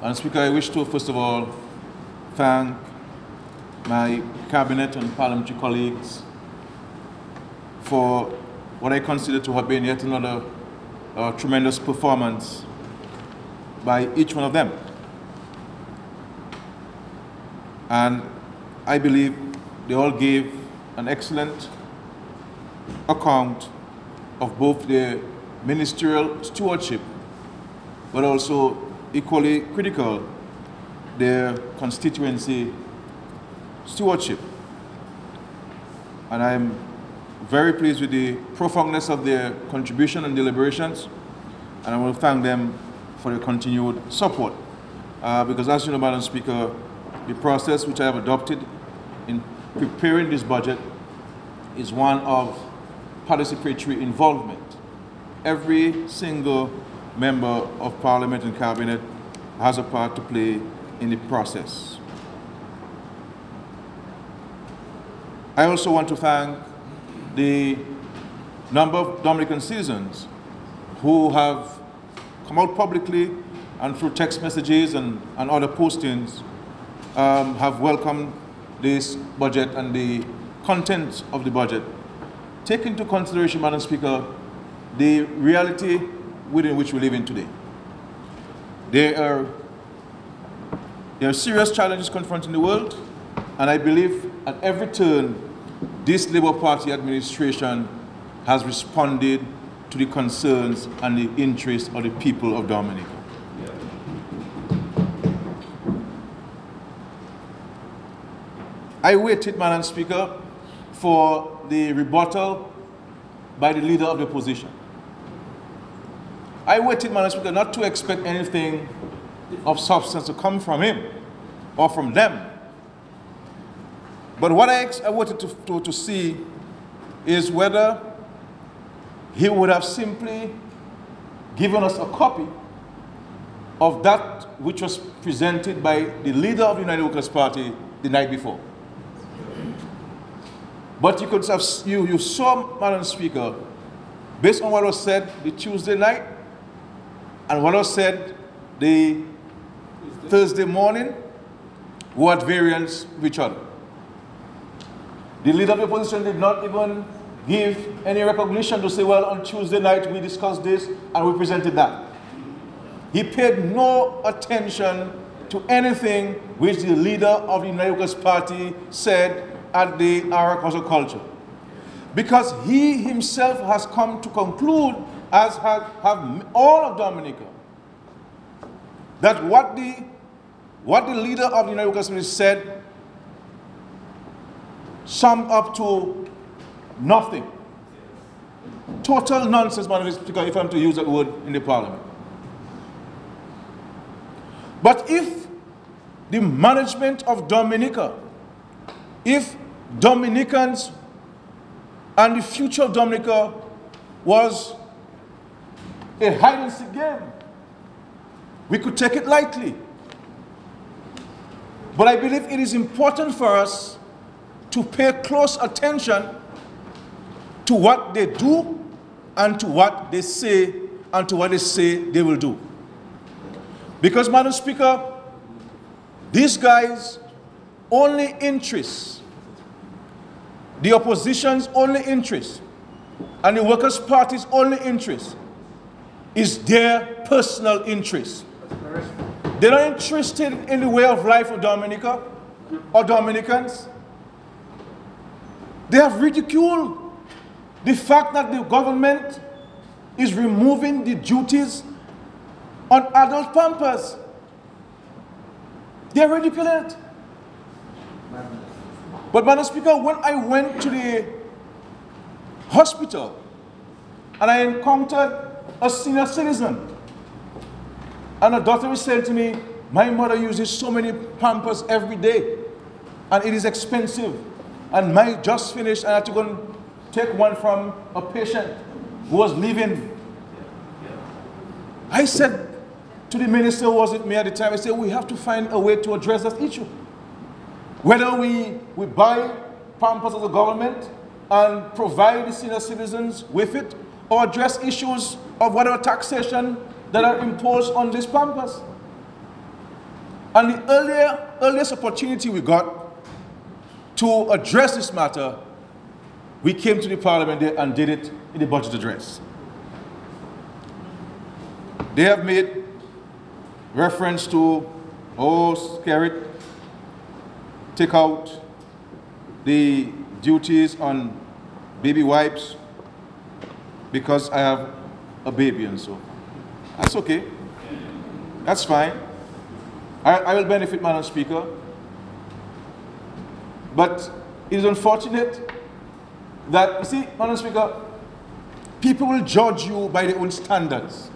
Madam Speaker, I wish to first of all thank my cabinet and parliamentary colleagues for what I consider to have been yet another tremendous performance by each one of them. And I believe they all gave an excellent account of both their ministerial stewardship, but also equally critical, their constituency stewardship. And I'm very pleased with the profoundness of their contribution and deliberations, and I want to thank them for their continued support. Because as you know, Madam Speaker, the process which I have adopted in preparing this budget is one of participatory involvement. Every single member of Parliament and Cabinet has a part to play in the process. I also want to thank the number of Dominican citizens who have come out publicly and through text messages and other postings have welcomed this budget and the contents of the budget. Take into consideration, Madam Speaker, the reality within which we live in today. There are serious challenges confronting the world, and I believe at every turn, this Labour Party administration has responded to the concerns and the interests of the people of Dominica. I waited, Madam Speaker, for the rebuttal by the leader of the opposition. I waited, Madam Speaker, not to expect anything of substance to come from him or from them. But what I wanted to see is whether he would have simply given us a copy of that which was presented by the leader of the United Workers' Party the night before. But you could have, you saw, Madam Speaker, based on what was said the Tuesday night and what was said the Thursday morning, were at variance with each other. The leader of the opposition did not even give any recognition to say, well, on Tuesday night we discussed this and we presented that. He paid no attention to anything which the leader of the United Workers' Party said at the Ara Council Culture. Because he himself has come to conclude, as have all of Dominica, that what the leader of the United Workers' Party said summed up to nothing. Total nonsense, Madam Speaker, if I'm to use that word in the Parliament. But if the management of Dominica, if Dominicans and the future of Dominica was a hide-and-seek game, we could take it lightly. But I believe it is important for us to pay close attention to what they do and to what they say and to what they say they will do. Because, Madam Speaker, these guys' only interest, the opposition's only interest, and the Workers' Party's only interest is their personal interest. They're not interested in the way of life of Dominica or Dominicans. They have ridiculed the fact that the government is removing the duties on adult pampers. They're ridiculing it. But, Madam Speaker, when I went to the hospital and I encountered a senior citizen, and a doctor was saying to me, my mother uses so many pampers every day, and it is expensive. And mine just finished, and I had to go and take one from a patient who was leaving. I said to the minister, who was with me at the time, I said, we have to find a way to address that issue. Whether we buy pampers as a government and provide the senior citizens with it, or address issues of whatever taxation that are imposed on these pampers. And the earliest opportunity we got to address this matter, we came to the Parliament there and did it in the budget address. They have made reference to, Skerrit, take out the duties on baby wipes because I have a baby and so. That's okay. That's fine. I will benefit, Madam Speaker. But it is unfortunate that, you see, Madam Speaker, people will judge you by their own standards.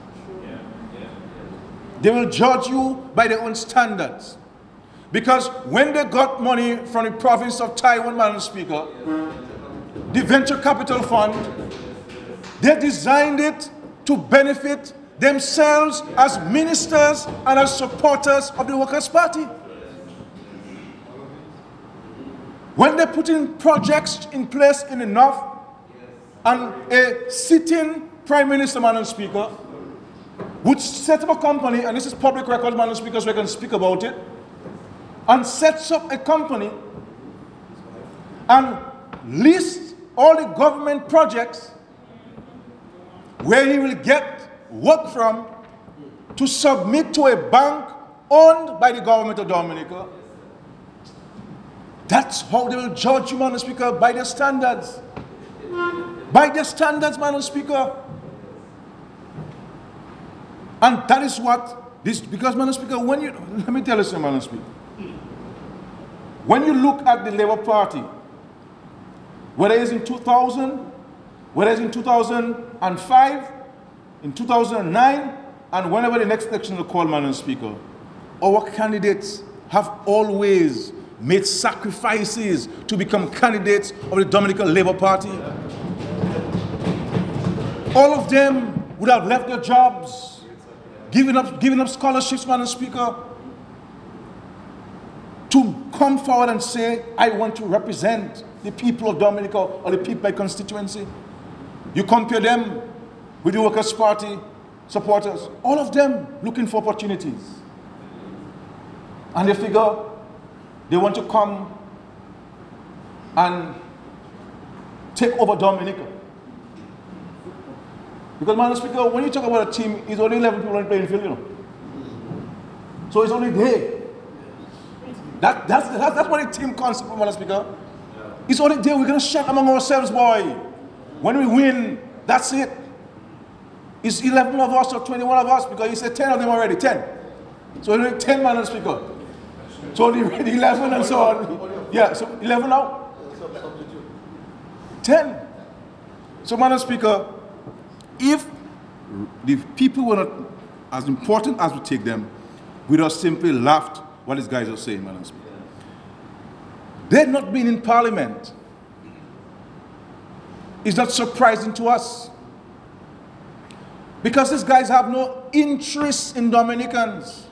They will judge you by their own standards. Because when they got money from the province of Taiwan, Madam Speaker, the venture capital fund, they designed it to benefit themselves as ministers and as supporters of the Workers' Party. When they put in projects in place in the north, and a sitting Prime Minister, Madam Speaker, would set up a company, and this is public record, Madam Speaker, so I can speak about it, and sets up a company and lists all the government projects where he will get work from to submit to a bank owned by the government of Dominica. That's how they will judge you, Madam Speaker, by their standards. By their standards, Madam Speaker. And that is what this, because, Madam Speaker, when you, let me tell you something, Madam Speaker. When you look at the Labour Party, whether it's in 2000, whether it's in 2005, in 2009, and whenever the next election will call, Madam Speaker, our candidates have always made sacrifices to become candidates of the Dominican Labour Party. All of them would have left their jobs, giving up scholarships, Madam Speaker, to come forward and say, I want to represent the people of Dominica or the people of my constituency. You compare them with the Workers' Party supporters, all of them looking for opportunities. And they figure they want to come and take over Dominica. Because, Madam Speaker, when you talk about a team, it's only 11 people on the playing field, you know. So it's only there. That's what a team concept, Madam Speaker. It's only there. We're going to share among ourselves, boy. When we win, that's it. It's 11 of us or 21 of us, because you said 10 of them already, 10. So only 10, Madam Speaker. So only 11 and so on. Yeah, so 11 now. 10. So, Madam Speaker, if the people were not as important as we take them, we just simply laughed what these guys are saying, Madam Speaker. They've not been in Parliament. It's not surprising to us. Because these guys have no interest in Dominicans.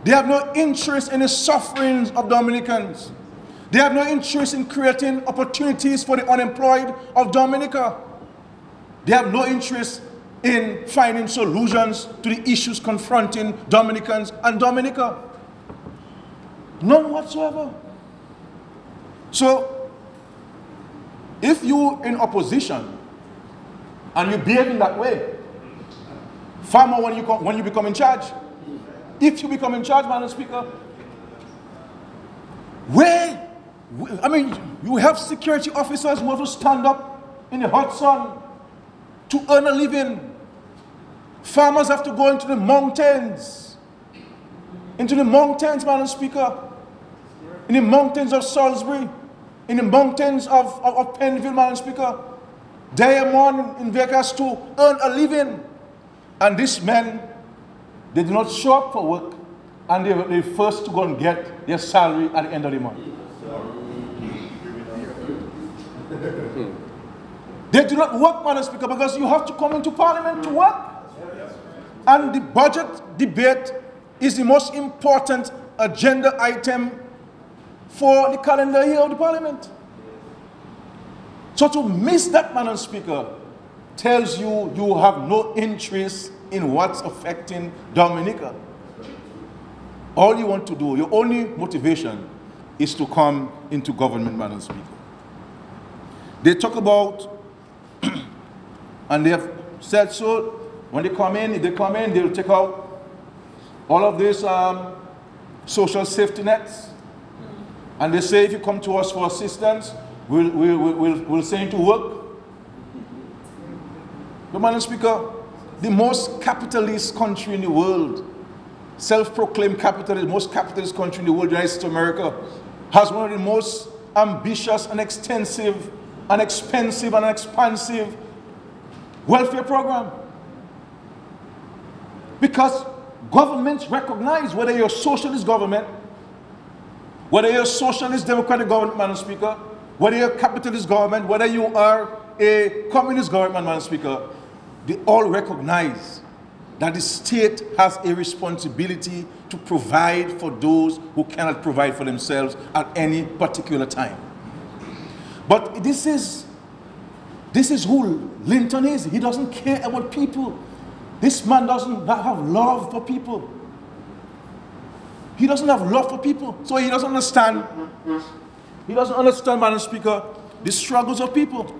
They have no interest in the sufferings of Dominicans. They have no interest in creating opportunities for the unemployed of Dominica. They have no interest in finding solutions to the issues confronting Dominicans and Dominica. None whatsoever. So, if you're in opposition and you behave in that way, far more when you become in charge. If you become in charge, Madam Speaker, you have security officers who have to stand up in the hot sun to earn a living. Farmers have to go into the mountains. Into the mountains, Madam Speaker. In the mountains of Salisbury. In the mountains of Penville, Madam Speaker. Diamond in Vegas to earn a living. And these men, they do not show up for work, and they're first to go and get their salary at the end of the month. They do not work, Madam Speaker, because you have to come into Parliament to work. And the budget debate is the most important agenda item for the calendar year of the Parliament. So to miss that, Madam Speaker, tells you you have no interest in what's affecting Dominica. all you want to do, your only motivation is to come into government, Madam Speaker. They talk about, and they have said so, when they come in, they'll take out all of these social safety nets. And they say if you come to us for assistance, we'll send you to work. But Madam Speaker, the most capitalist country in the world, self-proclaimed capitalist, most capitalist country in the world, the United States of America, has one of the most ambitious and extensive and expensive and expansive welfare program. Because governments recognize whether you're a socialist government, whether you're a socialist democratic government, Madam Speaker, whether you're a capitalist government, whether you are a communist government, Madam Speaker, they all recognize that the state has a responsibility to provide for those who cannot provide for themselves at any particular time. But this is who Linton is. He doesn't care about people. This man doesn't have love for people. He doesn't have love for people. So he doesn't understand. He doesn't understand, Madam Speaker, the struggles of people.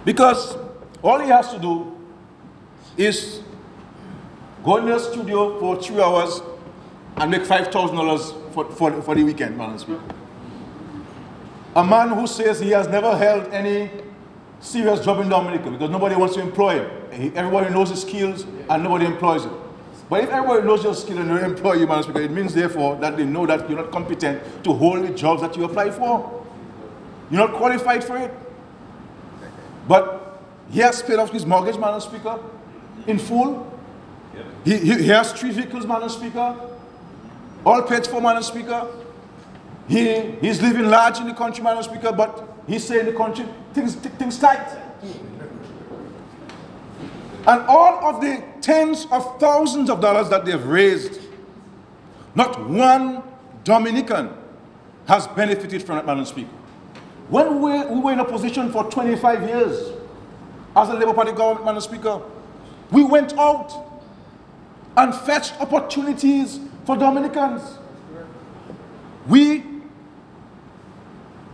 Because all he has to do is go in the studio for 3 hours and make $5,000 for the weekend, Madam Speaker. A man who says he has never held any serious job in Dominica because nobody wants to employ him. Everybody knows his skills and nobody employs him. But if everybody knows your skill and they employ you, Madam Speaker, it means therefore that they know that you're not competent to hold the jobs that you apply for. You're not qualified for it. But he has paid off his mortgage, Madam Speaker, in full. He has 3 vehicles, Madam Speaker, all paid for, Madam Speaker. He's living large in the country, Madam Speaker, but he's saying the country, things tight. And all of the tens of thousands of dollars that they've raised, not one Dominican has benefited from it, Madam Speaker. When we were in opposition for 25 years as a Labour Party government, Madam Speaker, we went out and fetched opportunities for Dominicans. We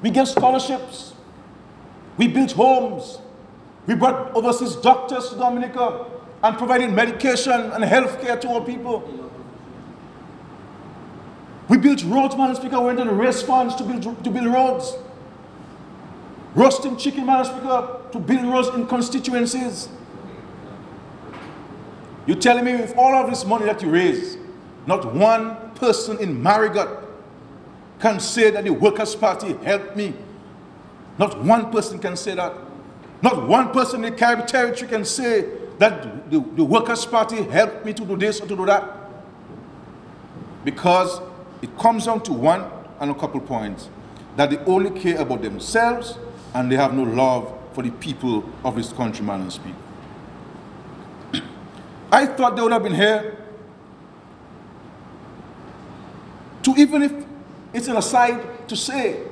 gave scholarships. We built homes. We brought overseas doctors to Dominica and provided medication and health care to our people. We built roads, Madam Speaker. We went to the race funds to build roads. Roasting chicken, Madam Speaker, to build roads in constituencies. You're telling me with all of this money that you raise, not one person in Marigot can say that the Workers' Party helped me. Not one person can say that. Not one person in the Caribbean territory can say that the Workers' Party helped me to do this or to do that. Because it comes down to one and a couple points, that they only care about themselves and they have no love for the people of this country, Madam Speaker. I thought they would have been here to, even if it's an aside, to say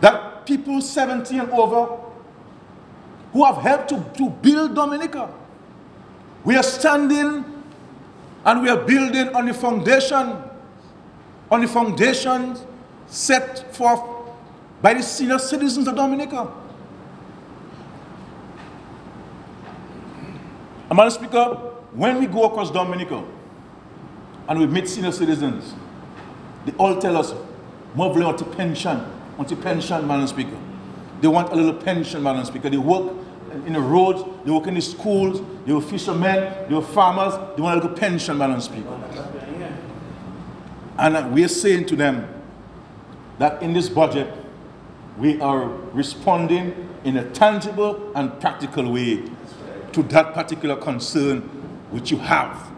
that people 70 and over who have helped to build Dominica, we are standing and we are building on the foundation set forth by the senior citizens of Dominica. And Madam Speaker, when we go across Dominica and we meet senior citizens, they all tell us, Mobile want a pension, Madam Speaker. They want a little pension, Madam Speaker. They work in the roads, they work in the schools, they were fishermen, they were farmers, they want a little pension, Madam Speaker. And we are saying to them that in this budget, we are responding in a tangible and practical way to that particular concern which you have.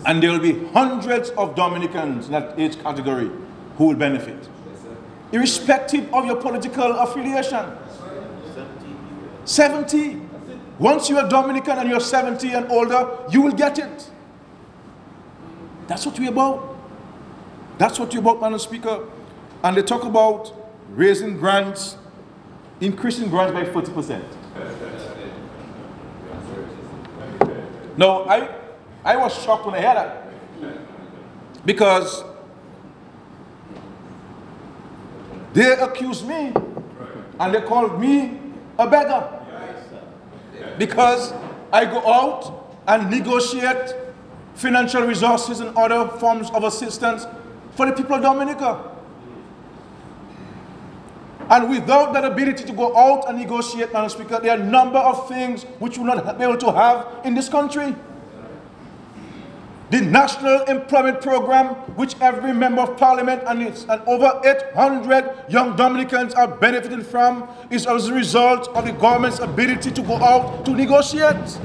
And there will be hundreds of Dominicans in that age category who will benefit, irrespective of your political affiliation. 70. Once you're a Dominican and you're 70 and older, you will get it. That's what we're about. That's what we're about, Madam Speaker. And they talk about raising grants, increasing grants by 40%. Now, I was shocked when I heard that. Because they accused me and they called me a beggar. Because I go out and negotiate financial resources and other forms of assistance for the people of Dominica. And without that ability to go out and negotiate, Madam Speaker, there are a number of things which we will not be able to have in this country. The National Employment Program, which every member of Parliament and over 800 young Dominicans are benefiting from, is as a result of the government's ability to go out to negotiate.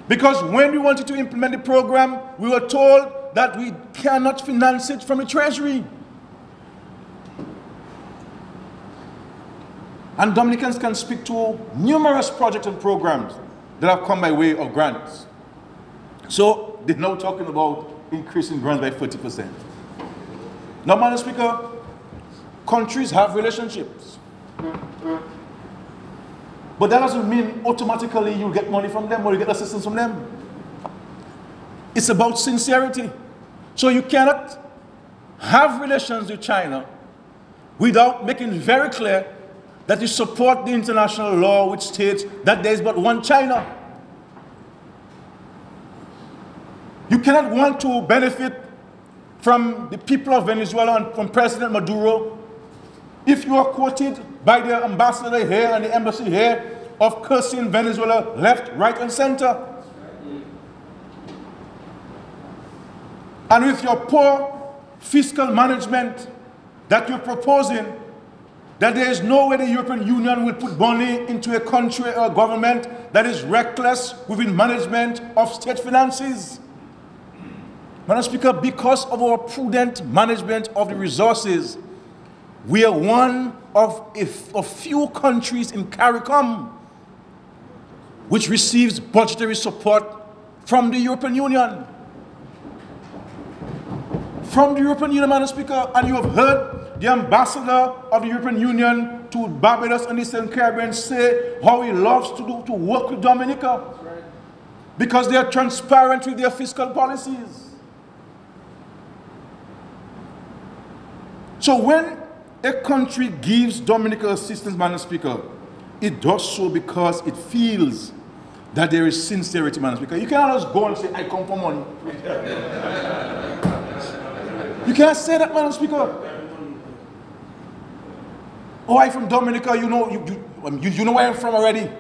Because when we wanted to implement the program, we were told that we cannot finance it from the Treasury. And Dominicans can speak to numerous projects and programs that have come by way of grants. So they're now talking about increasing grants by 30%. Now, Madam Speaker, countries have relationships. But that doesn't mean automatically you get money from them or you get assistance from them. It's about sincerity. So you cannot have relations with China without making very clear that you support the international law which states that there is but one China. You cannot want to benefit from the people of Venezuela and from President Maduro if you are quoted by the ambassador here and the embassy here of cursing Venezuela left, right, and center. And with your poor fiscal management that you're proposing, that there is no way the European Union will put money into a country or a government that is reckless within management of state finances. Madam Speaker, because of our prudent management of the resources, we are one of a few countries in CARICOM which receives budgetary support from the European Union. From the European Union, Madam Speaker, and you have heard the ambassador of the European Union to Barbados and the Eastern Caribbean say how he loves to work with Dominica because they are transparent with their fiscal policies. So when a country gives Dominica assistance, Madam Speaker, it does so because it feels that there is sincerity, Madam Speaker. You cannot just go and say, I come for money. You can't say that, Madam Speaker. Oh, I'm from Dominica, you know where I'm from already.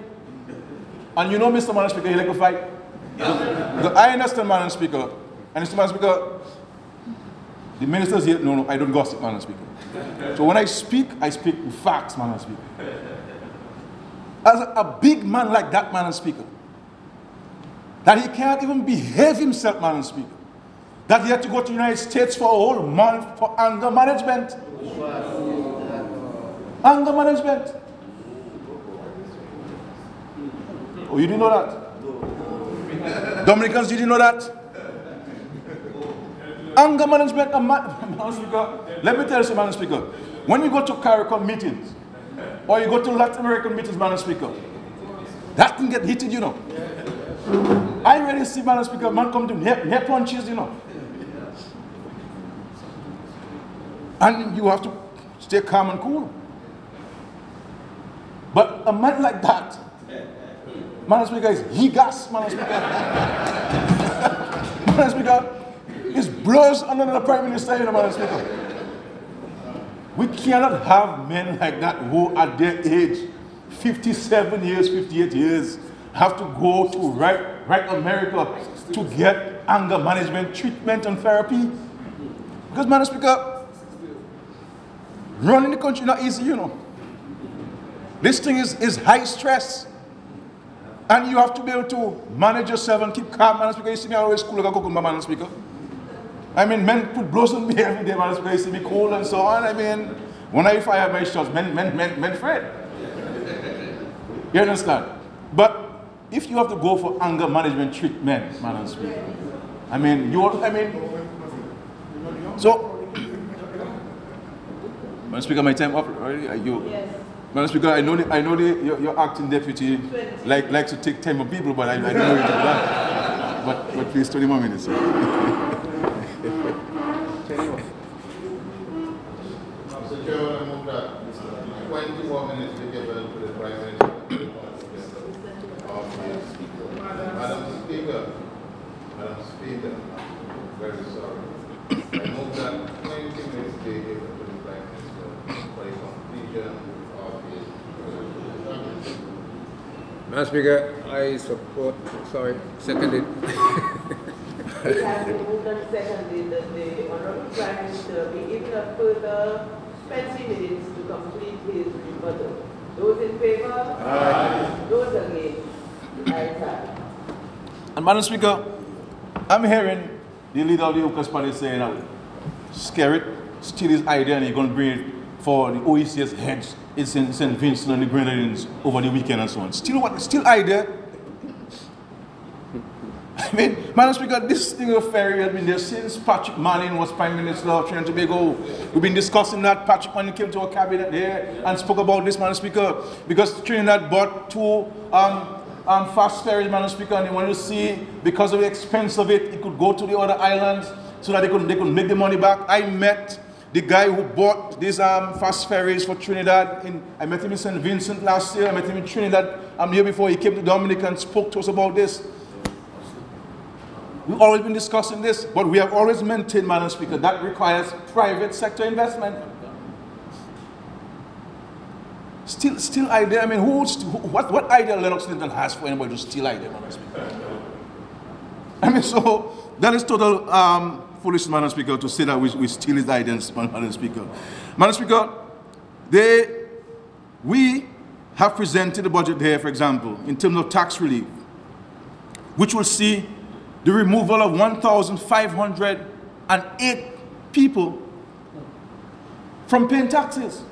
And you know, Mr. Madam Speaker, you like to fight. I understand, Madam Speaker. And Mr. Madam Speaker, the ministers here, no, I don't gossip, Madam Speaker. So when I speak with facts, Madam Speaker. As a big man like that, Madam Speaker, that he can't even behave himself, Madam Speaker, that he had to go to the United States for a whole month for anger management. Anger management. Oh, you didn't know that? Dominicans, you didn't know that? Anger management, Madam Speaker. Let me tell you something, Madam Speaker. When you go to CARICOM meetings, or you go to Latin American meetings, Madam Speaker, that can get heated, you know. I already see, Madam Speaker, man come to near punches, you know. And you have to stay calm and cool. But a man like that, Madam Speaker, is he gas, Madam Speaker. Madam Speaker, it blows under the Prime Minister, you know, Madam Speaker. We cannot have men like that who at their age, 57 years, 58 years, have to go to right America to get anger management treatment and therapy. Because, Madam Speaker, running the country not easy, you know. This thing is high stress. And you have to be able to manage yourself and keep calm, Madam Speaker. You see me always cool like a cucumber, Madam Speaker. I mean, men put blows on me every day, Madam Speaker. You see me cool and so on. I mean, when I fire my shots, men afraid. You understand? But if you have to go for anger management treatment, Madam Speaker, so, Madam Speaker, my time up already? Are you? Yes. Madam Speaker, I know your acting deputy likes to take time of people, but I don't know you do that. But please, 20 more minutes. Mr. Chairman, I move that 20 more minutes be given to the Prime Minister. Madam Speaker, very sorry. I move that 20 minutes be given to the Prime Minister for the completion of his Madam Speaker, I support, seconded. It has been moved and seconded that the Honourable Prime Minister be given a further 20 minutes to complete his rebuttal. Those in favour? Aye. Those against? The ayes have it. And Madam Speaker, I'm hearing the leader of the Workers' Party saying that Skerrit steal his idea and he's going to bring it for the OECS heads in St. Vincent and the Grenadines over the weekend and so on. Still what? Still idea? I mean, Madam Speaker, this thing of ferry has been there since Patrick Manning was Prime Minister of Trinidad and Tobago. We've been discussing that. Patrick Manning came to our cabinet there and spoke about this, Madam Speaker, because Trinidad bought 2 fast ferries, Madam Speaker, and they wanted to see, because of the expense of it, it could go to the other islands so that they could make the money back. I met the guy who bought these fast ferries for Trinidad. I met him in St. Vincent last year. I met him in Trinidad the year before he came to Dominica and spoke to us about this. We've always been discussing this, but we have always maintained, Madam Speaker, that requires private sector investment. Still idea, I mean, what idea Lennox Linton has for anybody to steal idea, Madam Speaker? I mean, so that is total foolishness, Madam Speaker, to say that we steal his ideas, Madam Speaker. Madam Speaker, we have presented the budget here, for example, in terms of tax relief, which will see the removal of 1,508 people from paying taxes.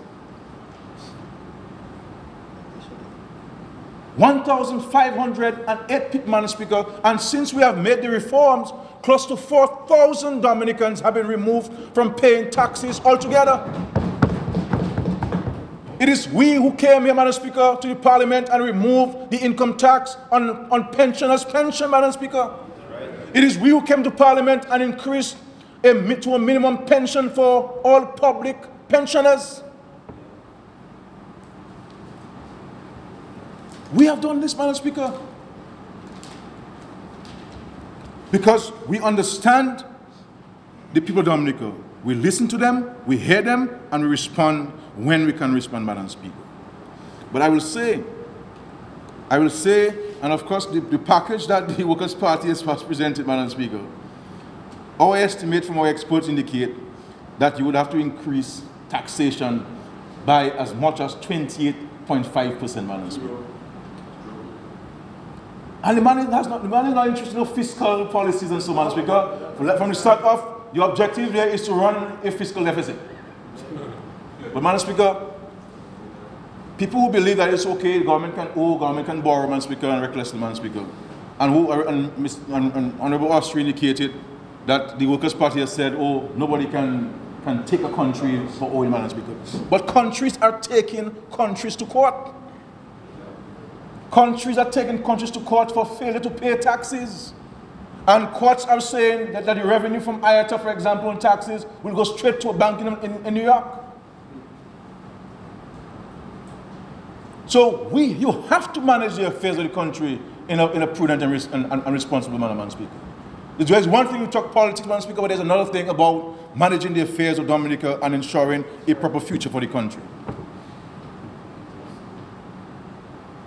1,508 people, Madam Speaker, and since we have made the reforms, close to 4,000 Dominicans have been removed from paying taxes altogether. It is we who came here, Madam Speaker, to the Parliament and removed the income tax on pensioners' pension, Madam Speaker. It is we who came to Parliament and increased to a minimum pension for all public pensioners. We have done this, Madam Speaker, because we understand the people of Dominica. We listen to them, we hear them, and we respond when we can respond, Madam Speaker. But I will say, and of course the package that the Workers' Party has presented, Madam Speaker, our estimate from our experts indicate that you would have to increase taxation by as much as 28.5%, Madam Speaker. And the man is not interested in fiscal policies and so on, Madam Speaker. From the start off, the objective there is to run a fiscal deficit. But, Madam Speaker, people who believe that it's okay, the government can owe, government can borrow, Madam Speaker, and recklessly, Madam Speaker, and Honourable Roosevelt indicated that the Workers' Party has said, oh, nobody can take a country for owing, Madam Speaker. But countries are taking countries to court. Countries are taking countries to court for failure to pay taxes. And courts are saying that the revenue from IATA, for example, in taxes, will go straight to a bank in New York. So you have to manage the affairs of the country in a prudent and responsible manner, Madam Speaker. There's one thing you talk politics, Madam Speaker, but there's another thing about managing the affairs of Dominica and ensuring a proper future for the country.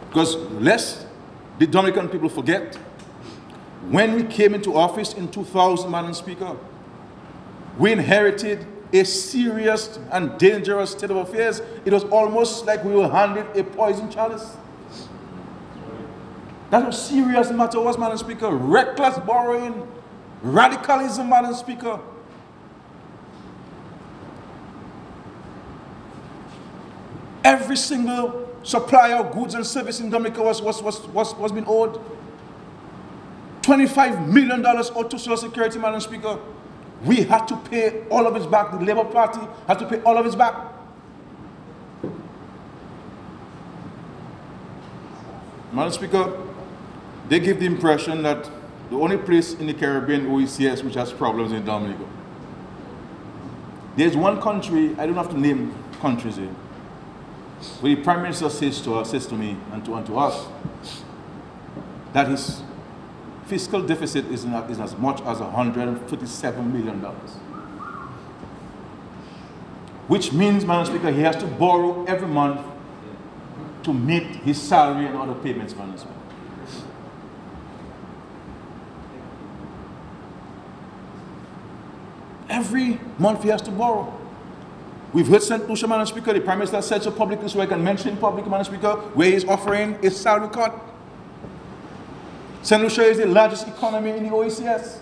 Because lest the Dominican people forget, when we came into office in 2000, Madam Speaker, we inherited a serious and dangerous state of affairs. It was almost like we were handed a poison chalice. That's how serious the matter was, Madam Speaker. Reckless borrowing, radicalism, Madam Speaker. Every single supplier of goods and services in Dominica was being owed. $25 million owed to Social Security, Madam Speaker. We had to pay all of it back. The Labour Party had to pay all of it back. Madam Speaker, they give the impression that the only place in the Caribbean OECS which has problems is Dominica. There's one country, I don't have to name countries here, where the Prime Minister says to me and to us that his fiscal deficit is as much as $137 million. Which means, Madam Speaker, he has to borrow every month to meet his salary and other payments, Madam Speaker. Every month he has to borrow. We've heard St. Lucia, Madam Speaker, the Prime Minister said so publicly, so I can mention publicly, Madam Speaker, where he's offering a salary cut. St. Lucia is the largest economy in the OECS.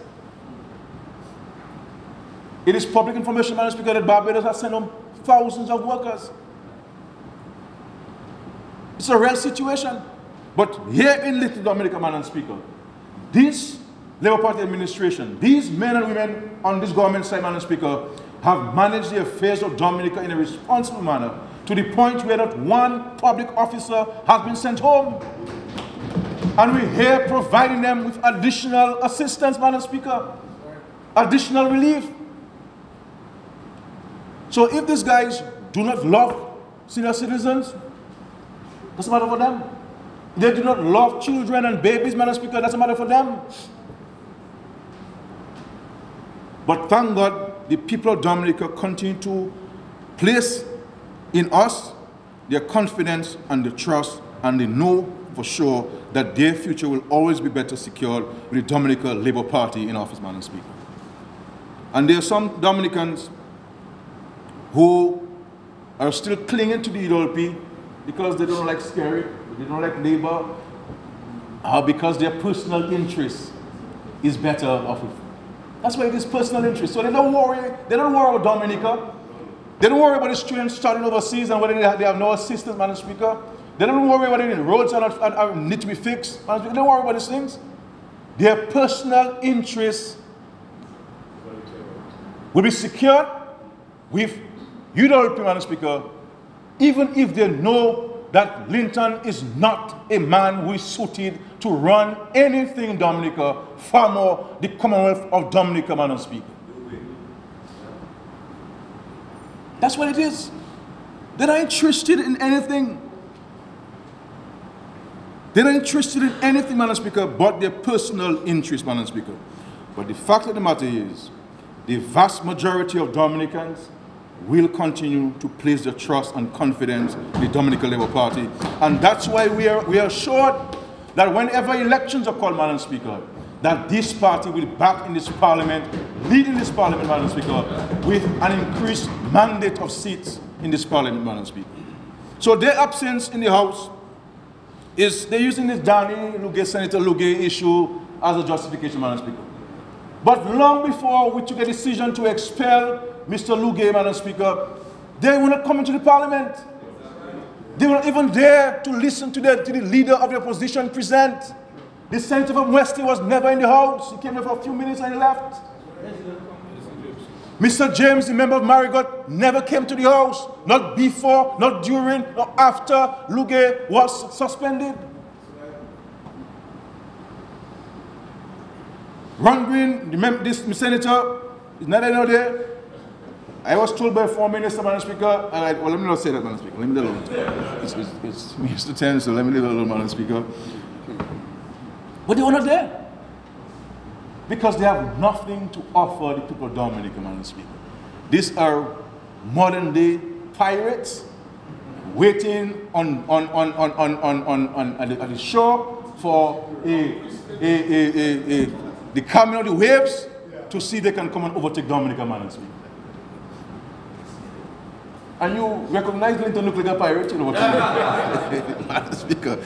It is public information, Madam Speaker, that Barbados has sent home thousands of workers. It's a real situation. But here in Little Dominica, Madam Speaker, this Labour Party administration, these men and women on this government side, Madam Speaker, have managed the affairs of Dominica in a responsible manner to the point where not one public officer has been sent home. And we're here providing them with additional assistance, Madam Speaker, additional relief. So if these guys do not love senior citizens, that's a matter for them. They do not love children and babies, Madam Speaker, that's a matter for them. But thank God, the people of Dominica continue to place in us their confidence and their trust, and they know for sure that their future will always be better secured with the Dominica Labour Party in office, Madam Speaker. And there are some Dominicans who are still clinging to the UWP because they don't like Skerrit, they don't like Labour, or because their personal interest is better off with. That's why it is personal interest. So they don't worry about Dominica. They don't worry about the students studying overseas and whether they have no assistance, Madam Speaker. They don't worry whether the roads need to be fixed. Madam Speaker. They don't worry about these things. Their personal interests will be secured with UWP, Madam Speaker, even if they know that Linton is not a man who is suited to run anything in Dominica, far more the Commonwealth of Dominica, Madam Speaker. That's what it is. They're not interested in anything. They're not interested in anything, Madam Speaker, but their personal interest, Madam Speaker. But the fact of the matter is, the vast majority of Dominicans will continue to place their trust and confidence in the Dominica Labour Party. And that's why we are assured that whenever elections are called, Madam Speaker, that this party will back in this parliament, lead in this parliament, Madam Speaker, with an increased mandate of seats in this parliament, Madam Speaker. So their absence in the House is, they're using this Senator Lugay issue as a justification, Madam Speaker. But long before we took a decision to expel Mr. Lugay, Madam Speaker, they were not coming to the parliament. They were not even there to listen to the leader of the opposition present. The senator from Wesley was never in the House. He came there for a few minutes and he left. Mr. James, the member of Marigot, never came to the House. Not before, not during, or after Lugay was suspended. Ron Green, this senator, is not there. I was told by former minister, Madam Speaker, and well, let me not say that, Madam Speaker. Let me leave it alone. It's Mr. 10, so let me leave it alone, Madam Speaker. But they were not there. Because they have nothing to offer the people of Dominica, Madam Speaker. These are modern day pirates waiting at the shore for the coming of the waves to see if they can come and overtake Dominica, Madam Speaker. And you recognize Linton look like a pirate, you know what I mean? Madam Speaker.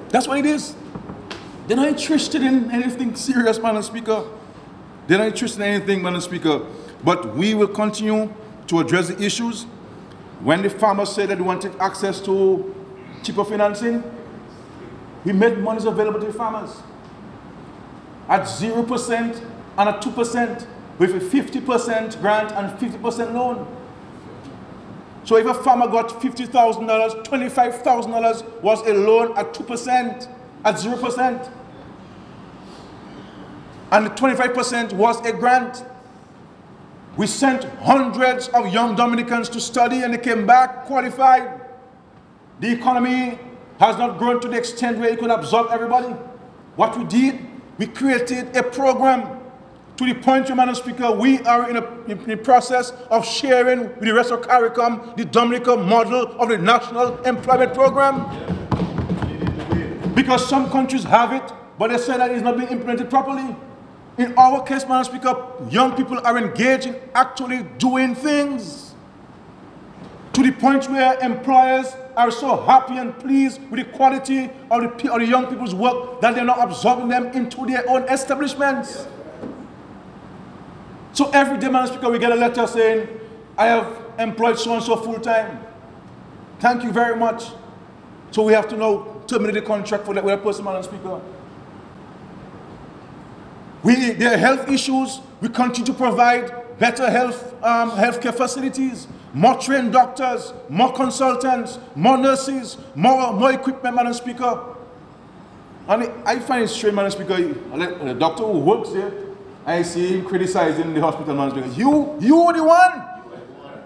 That's what it is. They're not interested in anything serious, Madam Speaker. They're not interested in anything, Madam Speaker. But we will continue to address the issues. When the farmers said that they wanted access to cheaper financing, we made monies available to the farmers at 0% and at 2%, with a 50% grant and 50% loan. So if a farmer got $50,000, $25,000 was a loan at 2%, at 0%. And the 25% was a grant. We sent hundreds of young Dominicans to study and they came back qualified. The economy has not grown to the extent where it could absorb everybody. What we did, we created a program to the point, Madam Speaker, we are in the process of sharing with the rest of CARICOM the Dominica model of the National Employment Program. Because some countries have it, but they say that it's not being implemented properly. In our case, Madam Speaker, young people are engaged in actually doing things to the point where employers are so happy and pleased with the quality of the young people's work that they're not absorbing them into their own establishments. So every day, Madam Speaker, we get a letter saying, I have employed so-and-so full-time. Thank you very much. So we have to now terminate the contract with that person, Madam Speaker. There are health issues. We continue to provide better healthcare facilities, more trained doctors, more consultants, more nurses, more equipment, Madam Speaker. And I find it strange, Madam Speaker, a doctor who works here, I see him criticizing the hospital, Madam Speaker. You are the one.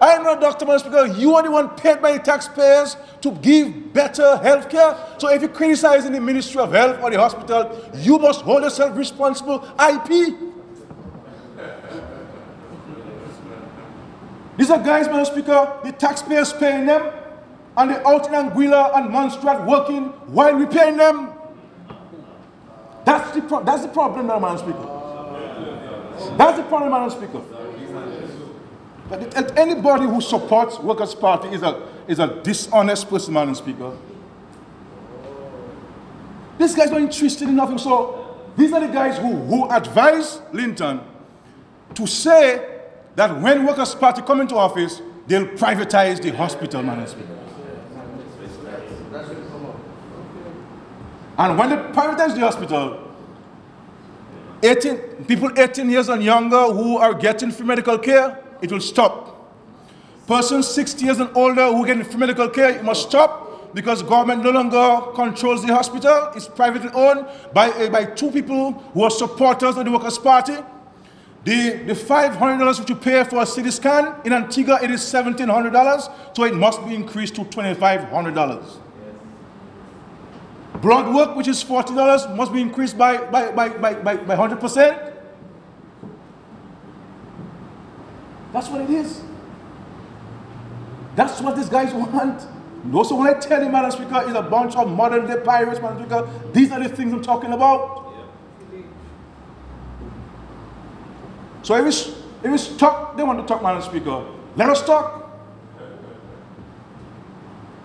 I'm not a doctor, Madam Speaker. You are the one paid by the taxpayers to give better health care. So if you're criticizing the Ministry of Health or the hospital, you must hold yourself responsible. IP. These are guys, Madam Speaker, the taxpayers paying them, and they're out in Anguilla and Montserrat working while we're paying them. That's the problem, Madam Speaker. That's the problem, Madam Speaker. But anybody who supports Workers' Party is a dishonest person, Madam Speaker. These guys are interested in nothing. So these are the guys who advise Linton to say that when Workers' Party come into office, they'll privatize the hospital, Madam Speaker. And when they privatize the hospital, people 18 years and younger who are getting free medical care, it will stop. Persons 60 years and older who get free medical care, it must stop because government no longer controls the hospital. It's privately owned by two people who are supporters of the Workers' Party. The $500 which you pay for a CT scan, in Antigua it is $1,700, so it must be increased to $2,500. Blood work, which is $40, must be increased by 100%. That's what it is. That's what these guys want. Also, when I tell you, Madam Speaker, is a bunch of modern-day pirates, Madam Speaker, these are the things I'm talking about. So if it's talk, they want to talk, Madam Speaker. Let us talk.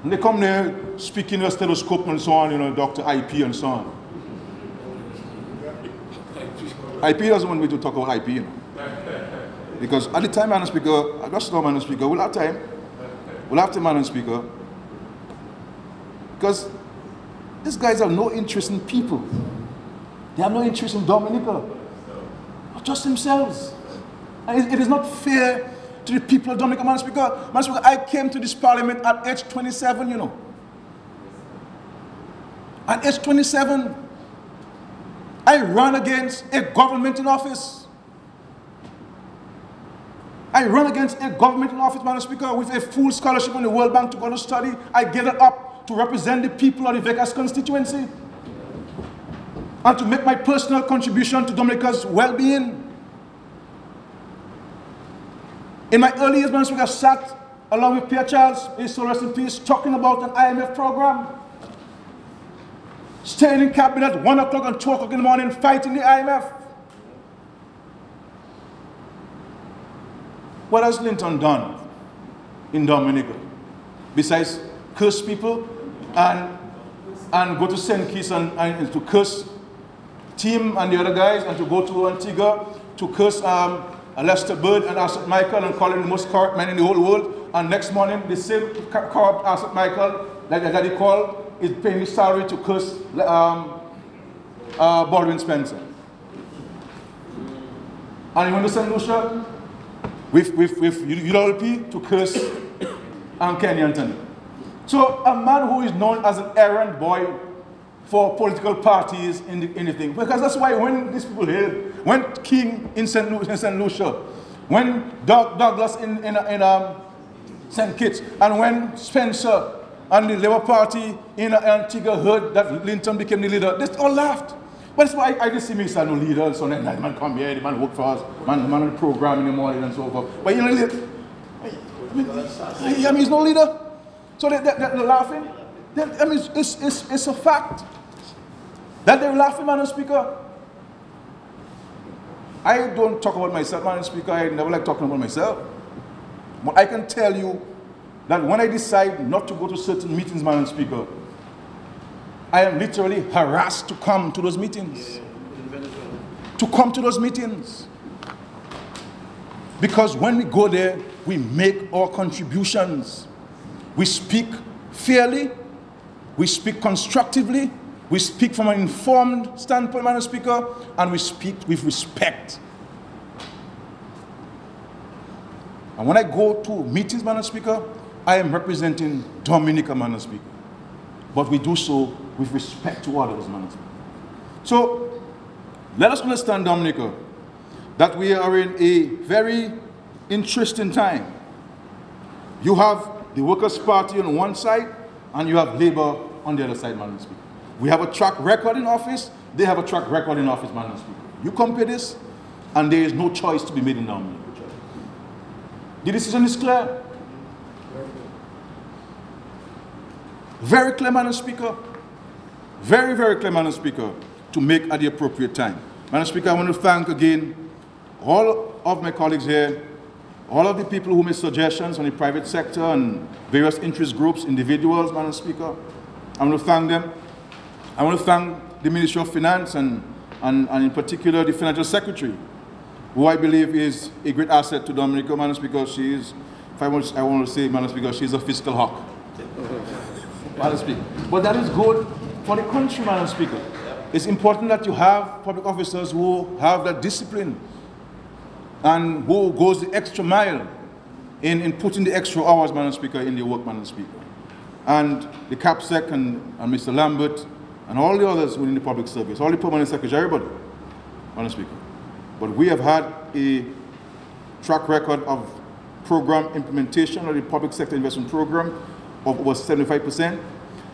And they come there speaking their stethoscope and so on, you know, Dr. IP and so on. IP doesn't want me to talk about IP, you know. Because at the time, Madam Speaker, I just know, Madam Speaker, we'll have time. We'll have time, Madam Speaker. Because these guys have no interest in people. They have no interest in Dominica. Just themselves. And it is not fair to the people of Dominica, Madam Speaker. Madam Speaker, I came to this parliament at age 27, you know. At age 27, I ran against a government in office. I ran against a government in office, Madam Speaker, with a full scholarship on the World Bank to go to study. I gathered up to represent the people of the Vegas constituency and to make my personal contribution to Dominica's well-being. In my early years, Madam Speaker, I sat along with Pierre Charles, his soul rest in peace, talking about an IMF program. Staying in cabinet 1 o'clock and 2 o'clock in the morning, fighting the IMF. What has Linton done in Dominica? Besides curse people and go to St. Kitts and to curse Tim and the other guys, and to go to Antigua to curse Lester Bird and Asset Michael and call him the most corrupt man in the whole world. And next morning, the same corrupt Asset Michael that he called is paying his salary to curse Baldwin Spencer. And he went to St. Lucia with UWP to curse and Kenny Anthony. So a man who is known as an errand boy for political parties in anything, because that's why when these people here, when King in St. Lucia, when Douglas in St. Kitts, and when Spencer and the Labour Party in Antigua heard that Linton became the leader, they all laughed. But that's why I just see me as no leader, so then the man come here, the man work for us, man on the program in the morning and so forth. But you know, I mean, he's no leader. So they're laughing. I mean, it's a fact that they're laughing, Madam Speaker. I don't talk about myself, Madam Speaker. I never like talking about myself. But I can tell you that when I decide not to go to certain meetings, Madam Speaker, I am literally harassed to come to those meetings. To come to those meetings. Because when we go there, we make our contributions. We speak fairly, we speak constructively, we speak from an informed standpoint, Madam Speaker, and we speak with respect. And when I go to meetings, Madam Speaker, I am representing Dominica, Madam Speaker. But we do so with respect to others, Madam Speaker. So, let us understand, Dominica, that we are in a very interesting time. You have the Workers' Party on one side, and you have Labour on the other side, Madam Speaker. We have a track record in office, they have a track record in office, Madam Speaker. You compare this, and there is no choice to be made in Dominica. The decision is clear. Very clear, Madam Speaker. Very, very clear, Madam Speaker, to make at the appropriate time. Madam Speaker, I want to thank again all of my colleagues here, all of the people who made suggestions on the private sector and various interest groups, individuals, Madam Speaker. I want to thank them. I want to thank the Ministry of Finance and in particular the Financial Secretary, who I believe is a great asset to Dominica, Madam Speaker. She is, I want to say, Madam Speaker, she's a fiscal hawk. Madam Speaker. But that is good for the country, Madam Speaker. It's important that you have public officers who have that discipline and who goes the extra mile in putting the extra hours, Madam Speaker, in the work, Madam Speaker. And the CAPSEC and Mr. Lambert and all the others within the public service, all the permanent secretaries, everybody, Madam Speaker. But we have had a track record of program implementation of the public sector investment program of over 75%.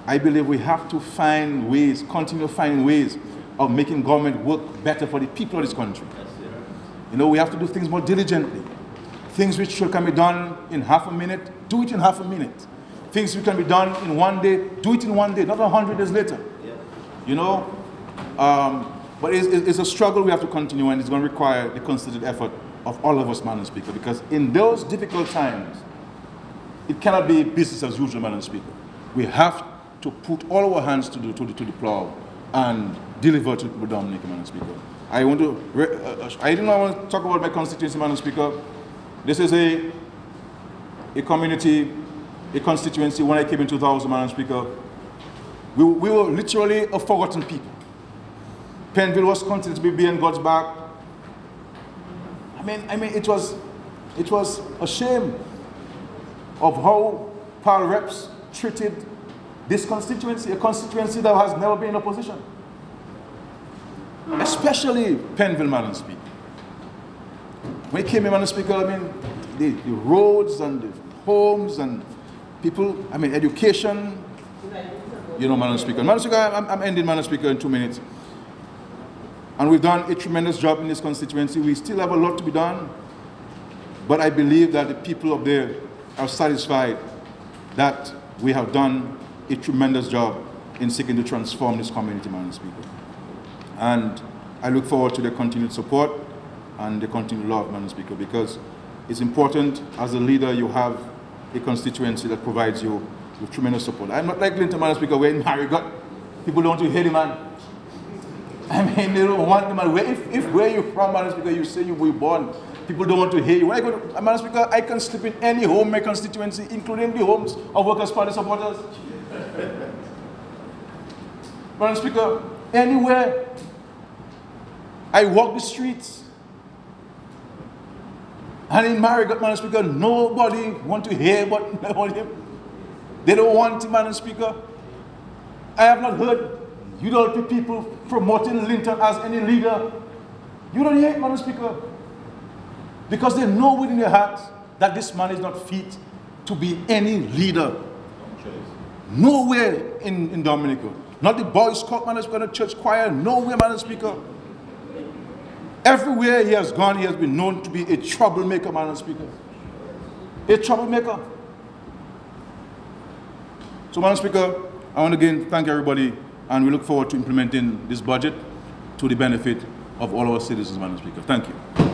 I believe we have to find ways, continue finding ways of making government work better for the people of this country. You know, we have to do things more diligently. Things which can be done in half a minute, do it in half a minute. Things which can be done in 1 day, do it in 1 day, not 100 days later. You know, but it's a struggle we have to continue, and it's going to require the concerted effort of all of us, Madam Speaker, because in those difficult times, it cannot be business as usual, Madam Speaker. We have to put all our hands to the plow and deliver to Dominica, Madam Speaker. I want to, I do not want to talk about my constituency, Madam Speaker. This is a community, a constituency. When I came in 2000, Madam Speaker, we were literally a forgotten people. Penville was considered to be behind God's back. I mean, it was a shame of how Pal Reps treated this constituency, a constituency that has never been in opposition. Especially Penville, Madam Speaker. When he came in, Madam Speaker, I mean, the roads and the homes and people, I mean, education, you know, Madam Speaker. Madam Speaker, I'm ending, Madam Speaker, in 2 minutes. And we've done a tremendous job in this constituency. We still have a lot to be done, but I believe that the people up there are satisfied that we have done a tremendous job in seeking to transform this community, Madam Speaker. And I look forward to the continued support and the continued love, Madam Speaker, because it's important as a leader you have a constituency that provides you with tremendous support. I'm not like Linton, Madam Speaker, where in Harrigot, people don't want to hear the man. I mean, they don't want the man. If where you're from, Madam Speaker, you say you were born, people don't want to hear you. When I go to, Madam Speaker, I can sleep in any home in my constituency, including the homes of Workers' Party supporters. Madam Speaker, anywhere. I walk the streets. And in Marigot, Madam Speaker, nobody want to hear about him. They don't want him, Madam Speaker. I have not heard UDLP people promoting Linton as any leader. You don't hear it, Madam Speaker. Because they know within their hearts that this man is not fit to be any leader. Nowhere in Dominica. Not the boys' court, Madam Speaker, the church choir, nowhere, Madam Speaker. Everywhere he has gone, he has been known to be a troublemaker, Madam Speaker. A troublemaker. So, Madam Speaker, I want to again thank everybody, and we look forward to implementing this budget to the benefit of all our citizens, Madam Speaker. Thank you.